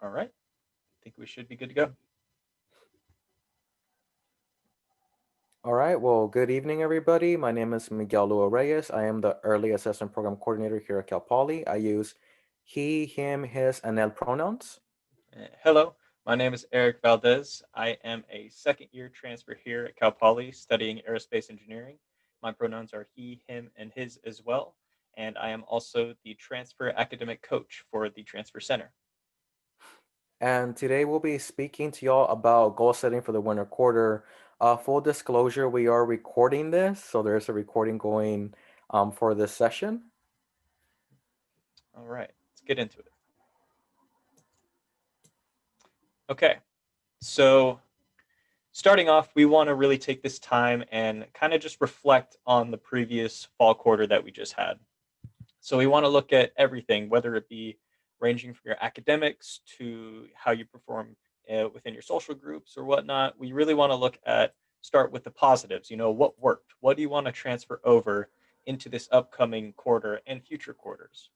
All right. I think we should be good to go. All right, well, good evening, everybody. My name is Miguel Lua Reyes. I am the Early Assessment Program Coordinator here at Cal Poly. I use he, him, his, and el pronouns. Hello, my name is Eric Valdez. I am a second year transfer here at Cal Poly studying aerospace engineering. My pronouns are he, him, and his as well. And I am also the transfer academic coach for the Transfer Center. And today we'll be speaking to y'all about goal setting for the winter quarter. Full disclosure, we are recording this, so there's a recording going for this session. All right, let's get into it. Okay, so starting off, we want to really take this time and kind of just reflect on the previous fall quarter that we just had. So we want to look at everything, whether it be ranging from your academics to how you perform within your social groups or whatnot. We really want to start with the positives. What worked? What do you want to transfer over into this upcoming quarter and future quarters?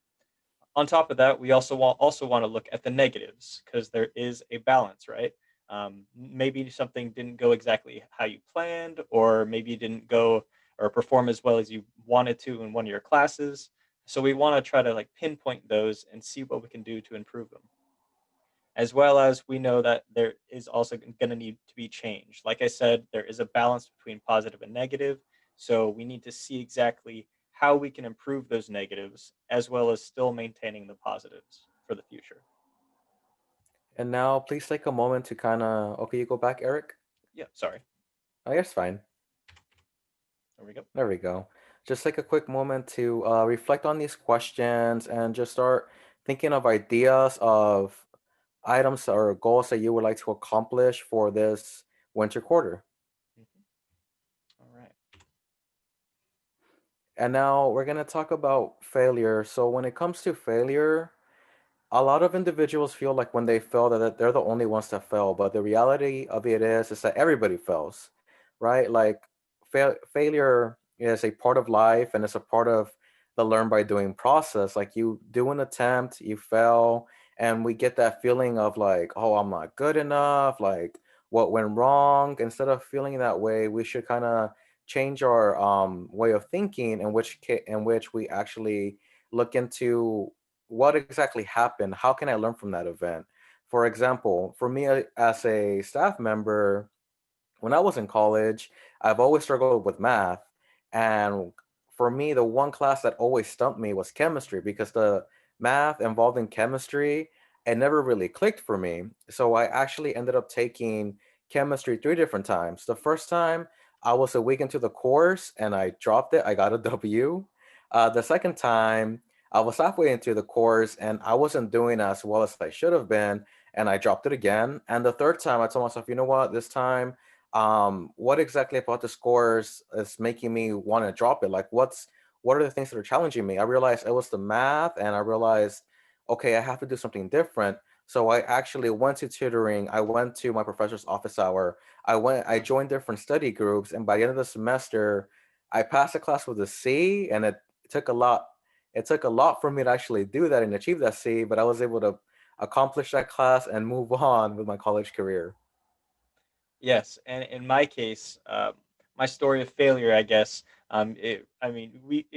On top of that, we also want to look at the negatives because there is a balance, right? Maybe something didn't go exactly how you planned, or maybe you didn't go or perform as well as you wanted to in one of your classes. So we want to try to like pinpoint those and see what we can do to improve them. As well as we know that there is also going to need to be change. Like I said, there is a balance between positive and negative. So we need to see exactly how we can improve those negatives as well as still maintaining the positives for the future. And now please take a moment to kind of, okay, you go back, Eric? Yeah, sorry. I guess fine. There we go. There we go. Just take a quick moment to reflect on these questions and just start thinking of ideas of items or goals that you would like to accomplish for this winter quarter. Mhm. All right. And now we're going to talk about failure. So, when it comes to failure, a lot of individuals feel like when they fail that they're the only ones that fail, but the reality of it is that everybody fails, right? Like failure is a part of life and it's a part of the learn by doing process. Like you do an attempt, you fail, and we get that feeling of like, oh, I'm not good enough, like what went wrong. Instead of feeling that way, we should kind of change our way of thinking in which we actually look into what exactly happened? How can I learn from that event? For example, for me as a staff member, when I was in college, I've always struggled with math. And for me, the one class that always stumped me was chemistry because the math involved in chemistry, it never really clicked for me. So I actually ended up taking chemistry three different times. The first time, I was a week into the course and I dropped it. I got a W. The second time, I was halfway into the course and I wasn't doing as well as I should have been, and I dropped it again. And the third time, I told myself, you know what, this time what exactly about the scores is making me want to drop it? Like what are the things that are challenging me? I realized it was the math, and I realized, okay, I have to do something different. So I actually went to tutoring. I went to my professor's office hour. I joined different study groups, and by the end of the semester, I passed the class with a C, and it took a lot. It took a lot for me to actually do that and achieve that C, but I was able to accomplish that class and move on with my college career. Yes, and in my case, my story of failure, I guess, it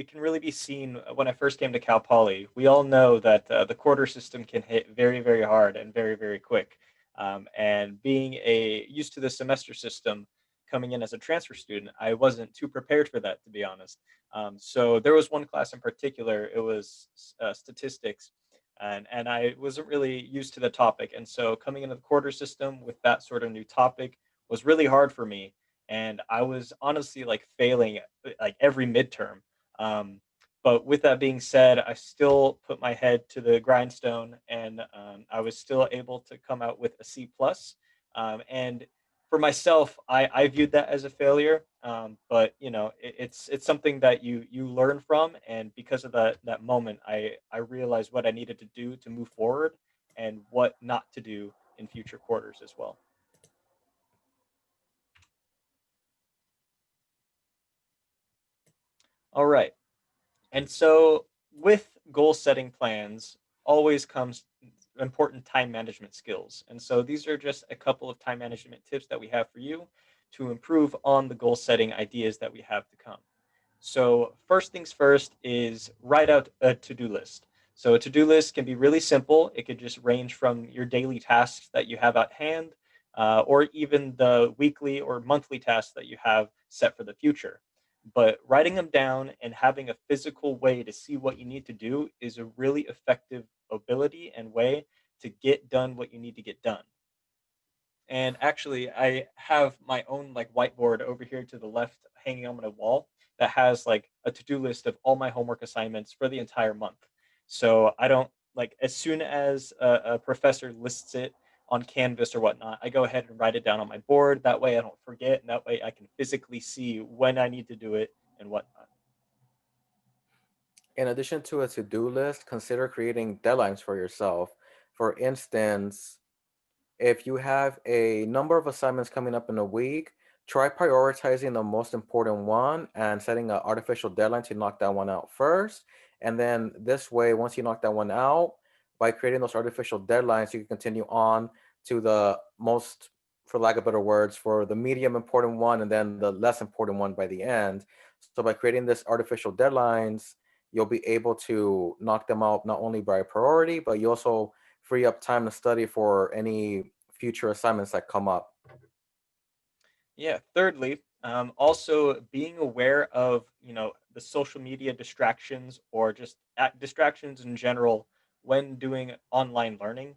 can really be seen when I first came to Cal Poly. We all know that the quarter system can hit very, very hard and very, very quick. And being used to the semester system, coming in as a transfer student, I wasn't too prepared for that, to be honest. So there was one class in particular. It was statistics, and I wasn't really used to the topic. And so coming into the quarter system with that sort of new topic was really hard for me, and I was honestly like failing like every midterm. Um, but with that being said, I still put my head to the grindstone, and I was still able to come out with a C plus. And for myself, I viewed that as a failure. But it's something that you learn from, and because of that moment, I realized what I needed to do to move forward and what not to do in future quarters as well. All right. And so with goal setting plans always comes important time management skills. And so these are just a couple of time management tips that we have for you to improve on the goal setting ideas that we have to come. So, first things first is write out a to do list. So, a to do list can be really simple. It could just range from your daily tasks that you have at hand, or even the weekly or monthly tasks that you have set for the future. But writing them down and having a physical way to see what you need to do is a really effective ability and way to get done what you need to get done. And actually, I have my own like whiteboard over here to the left hanging on my wall that has like a to-do list of all my homework assignments for the entire month. So I don't like as soon as a professor lists it on Canvas or whatnot, I go ahead and write it down on my board. That way I don't forget, and that way I can physically see when I need to do it and whatnot. In addition to a to-do list, consider creating deadlines for yourself. For instance, if you have a number of assignments coming up in a week, try prioritizing the most important one and setting an artificial deadline to knock that one out first. And then this way, once you knock that one out, by creating those artificial deadlines, you can continue on to the most, for lack of better words, for the medium important one and then the less important one by the end. So by creating this artificial deadlines, you'll be able to knock them out not only by priority, but you also free up time to study for any future assignments that come up. Yeah. Thirdly, also being aware of the social media distractions or just distractions in general when doing online learning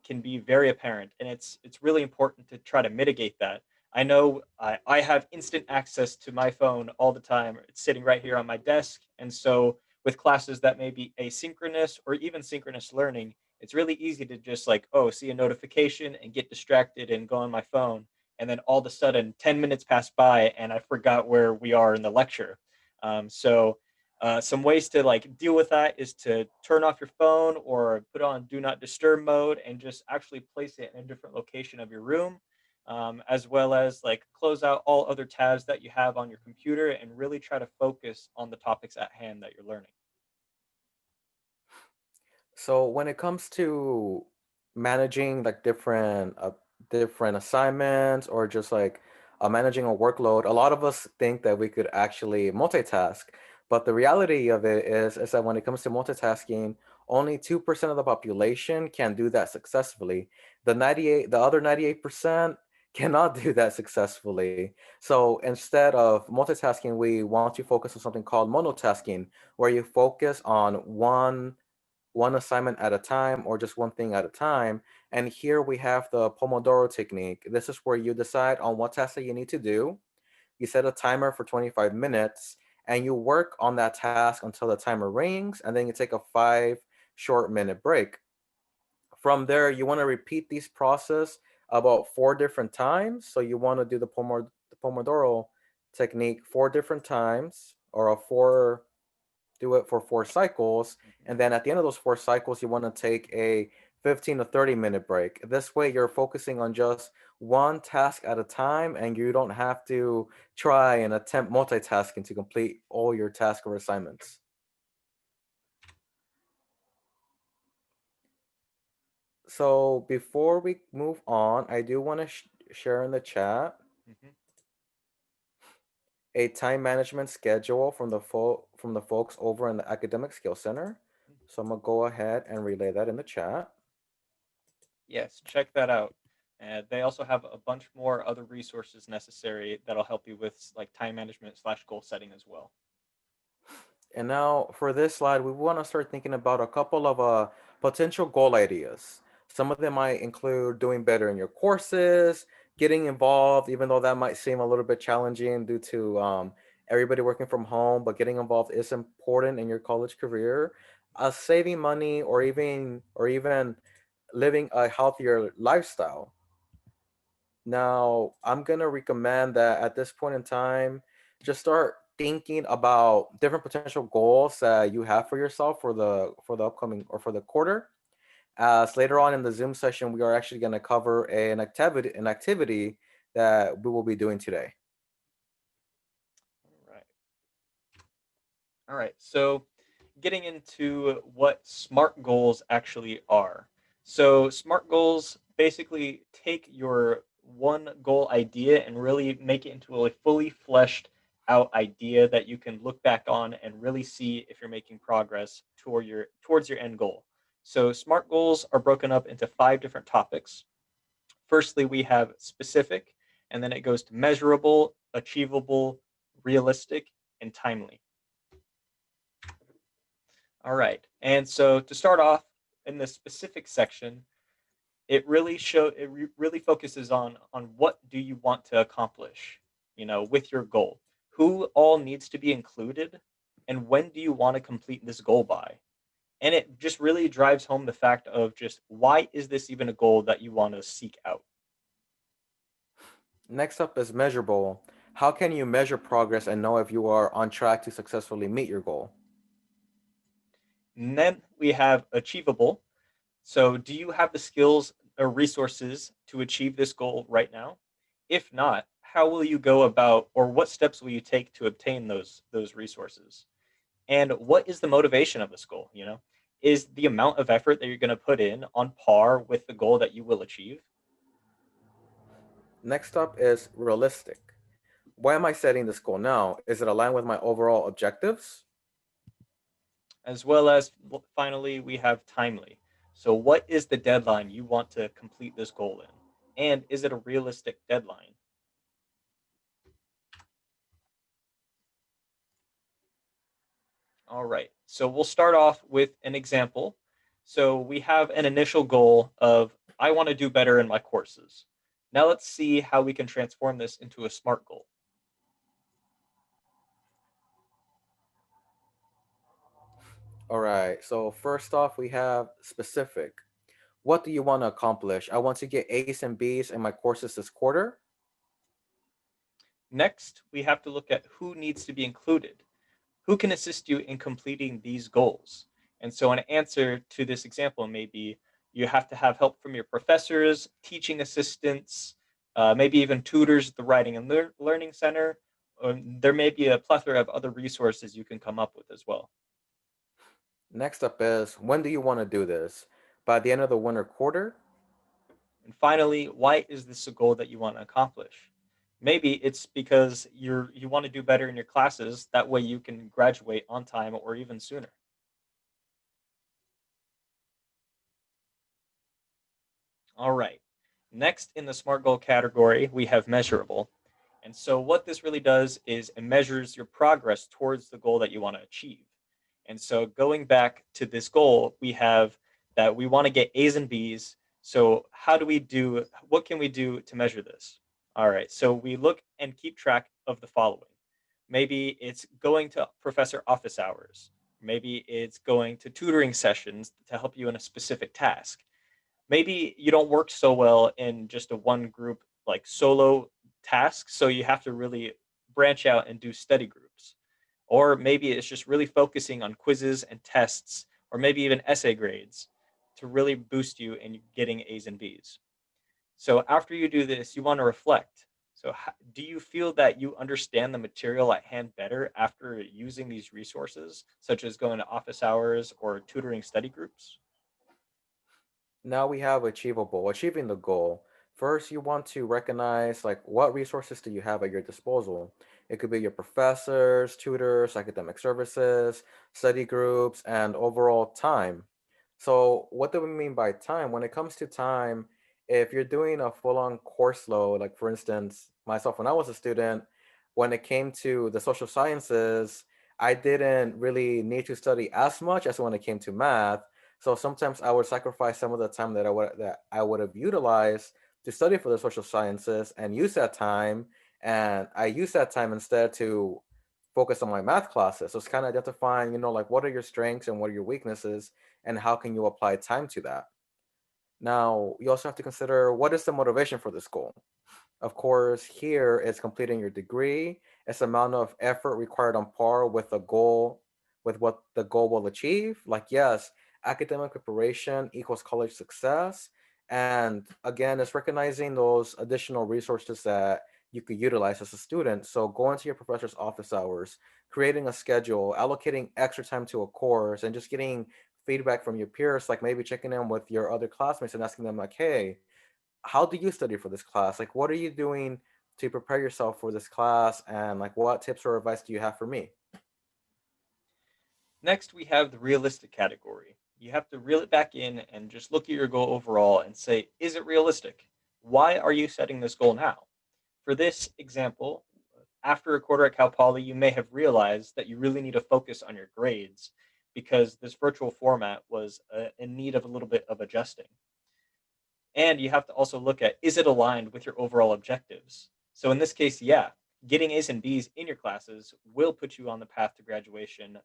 can be very apparent, and it's really important to try to mitigate that. I know I have instant access to my phone all the time. It's sitting right here on my desk, and so with classes that may be asynchronous or even synchronous learning, it's really easy to just like see a notification and get distracted and go on my phone, and then all of a sudden 10 minutes pass by and I forgot where we are in the lecture. Some ways to like deal with that is to turn off your phone or put on do not disturb mode and just actually place it in a different location of your room, as well as like close out all other tabs that you have on your computer and really try to focus on the topics at hand that you're learning. So when it comes to managing like different assignments or just like managing a workload, a lot of us think that we could actually multitask. But the reality of it is that when it comes to multitasking, only 2% of the population can do that successfully. The other 98% cannot do that successfully. So instead of multitasking, we want to focus on something called monotasking, where you focus on one assignment at a time or just one thing at a time. And here we have the Pomodoro technique. This is where you decide on what task that you need to do. You set a timer for 25 minutes and you work on that task until the timer rings, and then you take a 5 short minute break. From there, you want to repeat this process about 4 different times. So you want to do the Pomodoro technique 4 different times, or a four do it for 4 cycles, and Mhm. then at the end of those 4 cycles you want to take a 15 to 30 minute break. This way you're focusing on just one task at a time and you don't have to try and attempt multitasking to complete all your tasks or assignments. So before we move on, I do want to share in the chat Mhm. a time management schedule from from the folks over in the Academic Skill Center. So I'm gonna go ahead and relay that in the chat. Yes, check that out. They also have a bunch more other resources necessary that'll help you with like time management slash goal setting as well. And now for this slide, we want to start thinking about a couple of potential goal ideas. Some of them might include doing better in your courses, getting involved, even though that might seem a little bit challenging due to everybody working from home, but getting involved is important in your college career. Saving money, or even living a healthier lifestyle. Now, I'm gonna recommend that at this point in time, just start thinking about different potential goals that you have for yourself for the upcoming or for the quarter. As later on in the Zoom session, we are actually going to cover an activity that we will be doing today. All right. All right. So, getting into what SMART goals actually are. So SMART goals basically take your one goal idea and really make it into a fully fleshed out idea that you can look back on and really see if you're making progress towards your end goal. So SMART goals are broken up into five different topics. Firstly, we have specific, and then it goes to measurable, achievable, realistic, and timely. All right. And so to start off in the specific section, really focuses on what do you want to accomplish, with your goal. Who all needs to be included and when do you want to complete this goal by? And it just really drives home the fact of just why is this even a goal that you want to seek out? Next up is measurable. How can you measure progress and know if you are on track to successfully meet your goal? And then we have achievable. So, do you have the skills or resources to achieve this goal right now? If not, how will you go about, or what steps will you take to obtain those resources? And what is the motivation of this goal? Is the amount of effort that you're going to put in on par with the goal that you will achieve? Next up is realistic. Why am I setting this goal now? Is it aligned with my overall objectives? As well as finally, we have timely. So, what is the deadline you want to complete this goal in? And is it a realistic deadline? All right. So we'll start off with an example. So we have an initial goal of I want to do better in my courses. Now let's see how we can transform this into a SMART goal. All right, so first off, we have specific. What do you want to accomplish? I want to get A's and B's in my courses this quarter. Next, we have to look at who needs to be included. Who can assist you in completing these goals? And so an answer to this example may be you have to have help from your professors, teaching assistants, maybe even tutors at the Writing and Learning Center. Or there may be a plethora of other resources you can come up with as well. Next up is when do you want to do this? By the end of the winter quarter? And finally, why is this a goal that you want to accomplish? Maybe it's because you want to do better in your classes. That way you can graduate on time or even sooner. All right. Next in the SMART goal category, we have measurable. And so what this really does is it measures your progress towards the goal that you want to achieve. And so going back to this goal, we have that we want to get A's and B's. So what can we do to measure this? All right. So we look and keep track of the following. Maybe it's going to professor office hours. Maybe it's going to tutoring sessions to help you in a specific task. Maybe you don't work so well in just a one group like solo task, so you have to really branch out and do study groups. Or maybe it's just really focusing on quizzes and tests, or maybe even essay grades to really boost you in getting A's and B's. So after you do this, you want to reflect. So do you feel that you understand the material at hand better after using these resources, such as going to office hours or tutoring study groups? Now we have achievable, achieving the goal. First, you want to recognize like what resources do you have at your disposal. It could be your professors, tutors, academic services, study groups, and overall time. So, what do we mean by time? When it comes to time, if you're doing a full-on course load, like for instance, myself when I was a student, when it came to the social sciences, I didn't really need to study as much as when it came to math. So sometimes I would sacrifice some of the time that I would have utilized to study for the social sciences and use that time. And I use that time instead to focus on my math classes. So it's kind of identifying, like what are your strengths and what are your weaknesses, and how can you apply time to that. Now, you also have to consider what is the motivation for this goal. Of course, here is completing your degree. It's amount of effort required on par with the goal, with what the goal will achieve. Like, yes, academic preparation equals college success. And again, it's recognizing those additional resources that you could utilize as a student. So going to your professor's office hours, creating a schedule, allocating extra time to a course, and just getting feedback from your peers, like maybe checking in with your other classmates and asking them like, hey, how do you study for this class? Like, what are you doing to prepare yourself for this class? And like, what tips or advice do you have for me? Next, we have the realistic category. You have to reel it back in and just look at your goal overall and say, is it realistic? Why are you setting this goal now? For this example, after a quarter at Cal Poly, you may have realized that you really need to focus on your grades because this virtual format was in need of a little bit of adjusting. And you have to also look at, is it aligned with your overall objectives? So in this case, yeah, getting A's and B's in your classes will put you on the path to graduation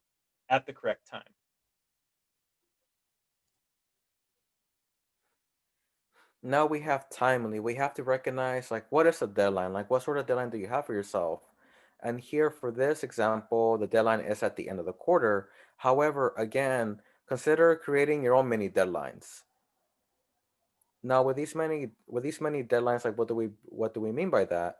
at the correct time. Now we have timely. We have to recognize like what is a deadline? Like what sort of deadline do you have for yourself? And here for this example, the deadline is at the end of the quarter. However, again, consider creating your own mini deadlines. Now with these many deadlines, like what do we mean by that?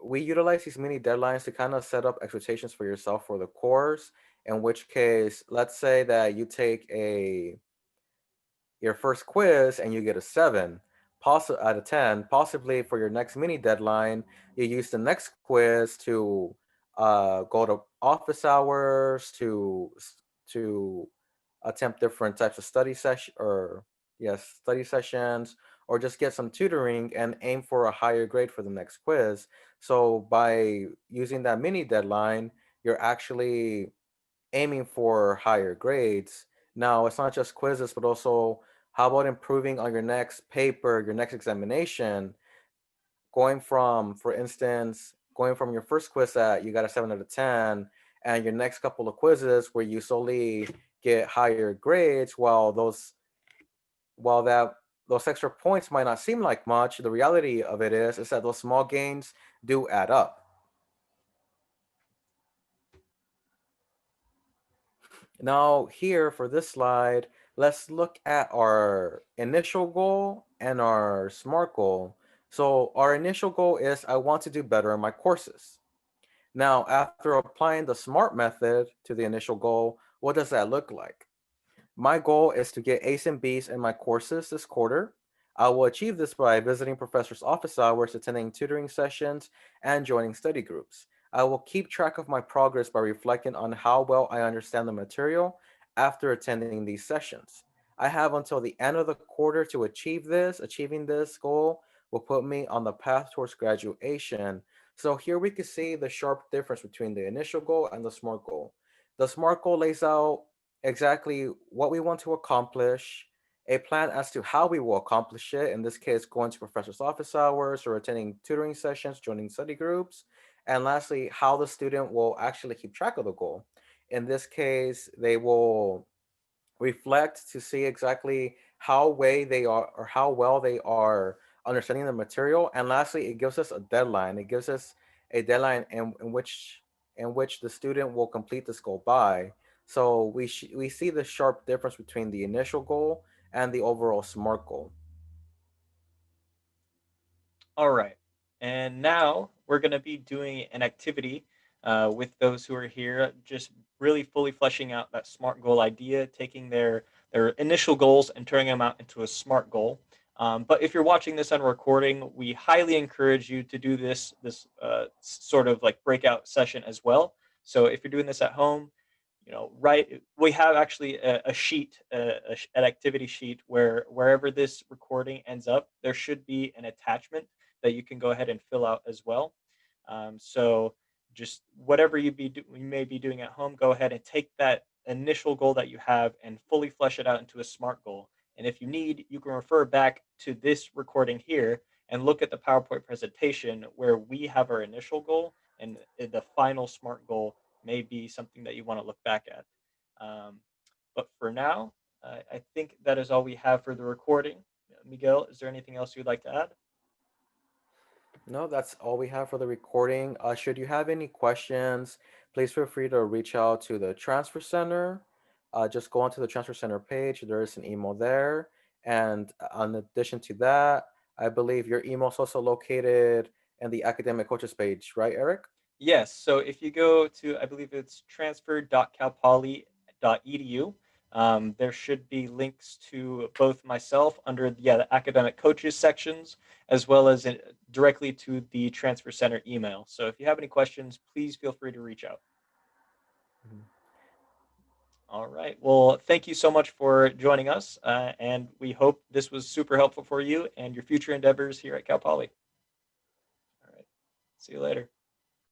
We utilize these mini deadlines to kind of set up expectations for yourself for the course. In which case, let's say that you take a your first quiz and you get a 7 out of 10. Possibly for your next mini deadline, you use the next quiz to go to office hours to attempt different types of study sessions, or just get some tutoring and aim for a higher grade for the next quiz. So by using that mini deadline, you're actually aiming for higher grades. Now, it's not just quizzes, but also how about improving on your next paper, your next examination, going from, for instance, going from your first quiz that you got a 7 out of 10, and your next couple of quizzes where you solely get higher grades, while that those extra points might not seem like much, the reality of it is that those small gains do add up. Now, here for this slide, let's look at our initial goal and our SMART goal. So, our initial goal is I want to do better in my courses. Now, after applying the SMART method to the initial goal, what does that look like? My goal is to get A's and B's in my courses this quarter. I will achieve this by visiting professors' office hours, attending tutoring sessions, and joining study groups. I will keep track of my progress by reflecting on how well I understand the material after attending these sessions. I have until the end of the quarter to achieve this. Achieving this goal will put me on the path towards graduation. So here we can see the sharp difference between the initial goal and the SMART goal. The SMART goal lays out exactly what we want to accomplish, a plan as to how we will accomplish it. In this case, going to professor's office hours or attending tutoring sessions, joining study groups. And lastly, how the student will actually keep track of the goal. In this case, they will reflect to see exactly how way they are or how well they are understanding the material. And lastly, it gives us a deadline. It gives us a deadline in which the student will complete this goal by. So we see the sharp difference between the initial goal and the overall SMART goal. All right. And now we're going to be doing an activity with those who are here, just really fully fleshing out that SMART goal idea, taking their initial goals and turning them out into a SMART goal. But if you're watching this on recording, we highly encourage you to do this sort of like breakout session as well. So if you're doing this at home, right, we have actually a sheet, an activity sheet where wherever this recording ends up, there should be an attachment that you can go ahead and fill out as well. So just whatever you may be doing at home, go ahead and take that initial goal that you have and fully flesh it out into a SMART goal. And if you need, you can refer back to this recording here and look at the PowerPoint presentation where we have our initial goal and the final SMART goal may be something that you want to look back at. Um, but for now, I think that is all we have for the recording. Miguel, is there anything else you'd like to add? No, that's all we have for the recording. Should you have any questions, please feel free to reach out to the Transfer Center. Just go onto the Transfer Center page. There is an email there. And in addition to that, I believe your email is also located in the Academic Coaches page, right, Eric? Yes. So if you go to, I believe it's transfer.calpoly.edu, There should be links to both myself under the academic coaches sections, as well as directly to the transfer center email. So if you have any questions, please feel free to reach out. Mhm. All right. Well, thank you so much for joining us, and we hope this was super helpful for you and your future endeavors here at Cal Poly. All right. See you later.